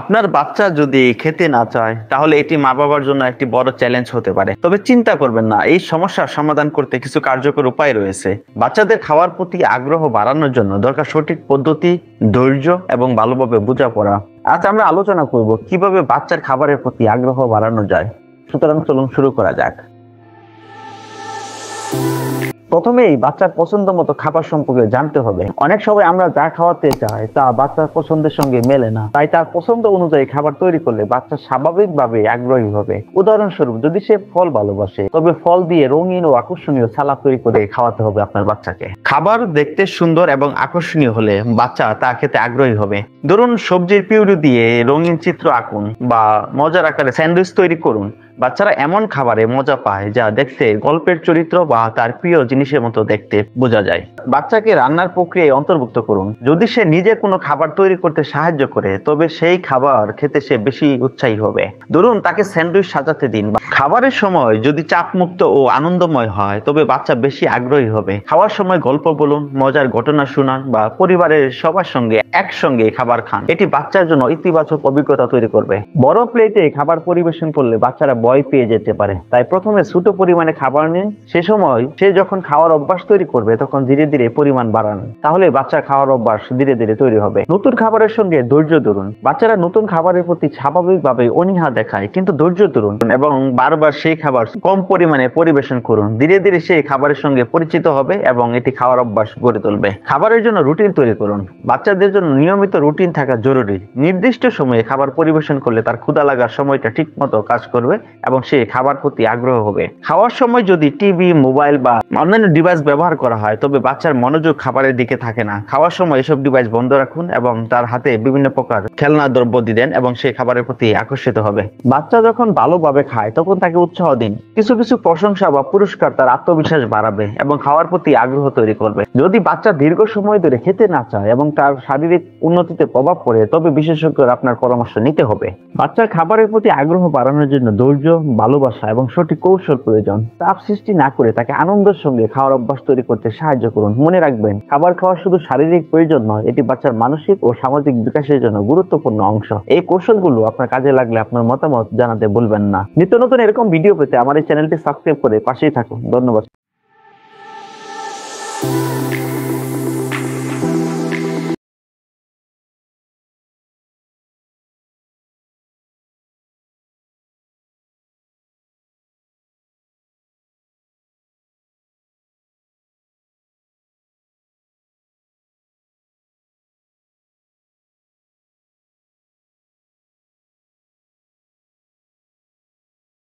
আপনার বাচ্চা যদি খেতে না চায় তাহলে এটি মা বাবার জন্য একটি বড় চ্যালেঞ্জ হতে পারে। তবে চিন্তা করবেন না, এই সমস্যার সমাধান করতে কিছু কার্যকর উপায় রয়েছে। বাচ্চাদের খাওয়ার প্রতি আগ্রহ বাড়ানোর জন্য দরকার সঠিক পদ্ধতি, ধৈর্য এবং ভালোভাবে বোঝাপড়া। আজ আমরা আলোচনা করব কিভাবে বাচ্চার খাবারের প্রতি আগ্রহ বাড়ানো যায়। সুতরাং চলুন শুরু করা যাক। প্রথমেই বাচ্চার পছন্দ মতো খাবার সম্পর্কে জানতে হবে। অনেক সময় আমরা যা খাওয়াতে চাই তা বাচ্চার পছন্দের সঙ্গে মেলে না, তাই তার পছন্দ অনুযায়ী খাবার তৈরি করলে বাচ্চা স্বাভাবিকভাবে আগ্রহী হবে। উদাহরণস্বরূপ, যদি সে ফল ভালোবাসে তবে ফল দিয়ে রঙিন ও আকর্ষণীয় সালাদ তৈরি করে খাওয়াতে হবে আপনার বাচ্চাকে। খাবার দেখতে সুন্দর এবং আকর্ষণীয় হলে বাচ্চা তা খেতে আগ্রহী হবে। ধরুন, সবজির পিউরি দিয়ে রঙিন চিত্র আঁকুন বা মজার আকারে স্যান্ডউইচ তৈরি করুন। বাচ্চারা এমন খাবারে মজা পায় যা দেখতে গল্পের চরিত্র বা তার প্রিয় জিনিসের মতো দেখতে বোঝা যায়। বাচ্চাকে রান্নার প্রক্রিয়ায় অন্তর্ভুক্ত করুন। যদি সে নিজে কোনো খাবার তৈরি করতে সাহায্য করে তবে সেই খাবার খেতে সে বেশি উৎসাহী হবে। ধরুন, তাকে স্যান্ডউইচ সাজাতে দিন। খাবারের সময় যদি চাপমুক্ত ও আনন্দময় হয় তবে বাচ্চা বেশি আগ্রহী হবে। খাওয়ার সময় গল্প বলুন, মজার ঘটনা শোনান বা পরিবারের সবার সঙ্গে একসঙ্গে খাবার খান। এটি বাচ্চার জন্য ইতিবাচক অভিজ্ঞতা তৈরি করবে। বড় প্লেটে খাবার পরিবেশন করলে বাচ্চারা ভয় পেয়ে যেতে পারে, তাই প্রথমে ছোট পরিমাণে খাবার নিন। সে সময় সে যখন খাওয়ার অভ্যাস তৈরি করবে তখন ধীরে ধীরে পরিমাণ বাড়ান, তাহলে বাচ্চার খাওয়ার অভ্যাস ধীরে ধীরে তৈরি হবে। নতুন খাবারের সঙ্গে ধৈর্য ধরুন। বাচ্চারা নতুন খাবারের প্রতি স্বাভাবিকভাবে অনীহা দেখায়, কিন্তু ধৈর্য ধরুন এবং বারবার সেই খাবার কম পরিমাণে পরিবেশন করুন। ধীরে ধীরে সেই খাবারের সঙ্গে পরিচিত হবে এবং এটি খাওয়ার অভ্যাস গড়ে তুলবে। খাবারের জন্য রুটিন তৈরি করুন। বাচ্চাদের জন্য নিয়মিত রুটিন থাকা জরুরি। নির্দিষ্ট সময়ে খাবার পরিবেশন করলে তার ক্ষুধা লাগার সময়টা ঠিক মতো কাজ করবে এবং সে খাবার প্রতি আগ্রহ হবে। খাওয়ার সময় যদি টিভি, মোবাইল বা অন্যান্য ডিভাইস ব্যবহার করা হয় তবে বাচ্চার মনোযোগ খাবারের দিকে থাকে না। খাওয়ার সময় এসব ডিভাইস বন্ধ রাখুন এবং তার হাতে বিভিন্ন প্রকার খেলনা দ্রব্য দিন এবং সে খাবারের প্রতি আকর্ষিত হবে। বাচ্চা যখন ভালোভাবে খায় তখন তাকে উৎসাহ দিন। কিছু কিছু প্রশংসা বা পুরস্কার তার আত্মবিশ্বাস বাড়াবে এবং খাওয়ার প্রতি আগ্রহ তৈরি করবে। যদি বাচ্চা দীর্ঘ সময় ধরে খেতে না চায় এবং তার শারীরিক উন্নতিতে প্রভাব পড়ে তবে বিশেষজ্ঞের আপনার পরামর্শ নিতে হবে। বাচ্চার খাবারের প্রতি আগ্রহ বাড়ানোর জন্য ধৈর্য, ভালোবাসা এবং সঠিক কৌশল প্রয়োজন। চাপ সৃষ্টি না করে তাকে আনন্দের সঙ্গে খাওয়ার অভ্যাস তৈরি করতে সাহায্য করুন। মনে রাখবেন, খাবার খাওয়া শুধু শারীরিক প্রয়োজন নয়, এটি বাচ্চার মানসিক ও সামাজিক বিকাশের জন্য গুরুত্বপূর্ণ অংশ। এই কৌশলগুলো আপনার কাজে লাগলে আপনার মতামত জানাতে ভুলবেন না। নিত্য নতুন এরকম ভিডিও পেতে আমার এই চ্যানেলটি সাবস্ক্রাইব করে পাশেই থাকুন। ধন্যবাদ।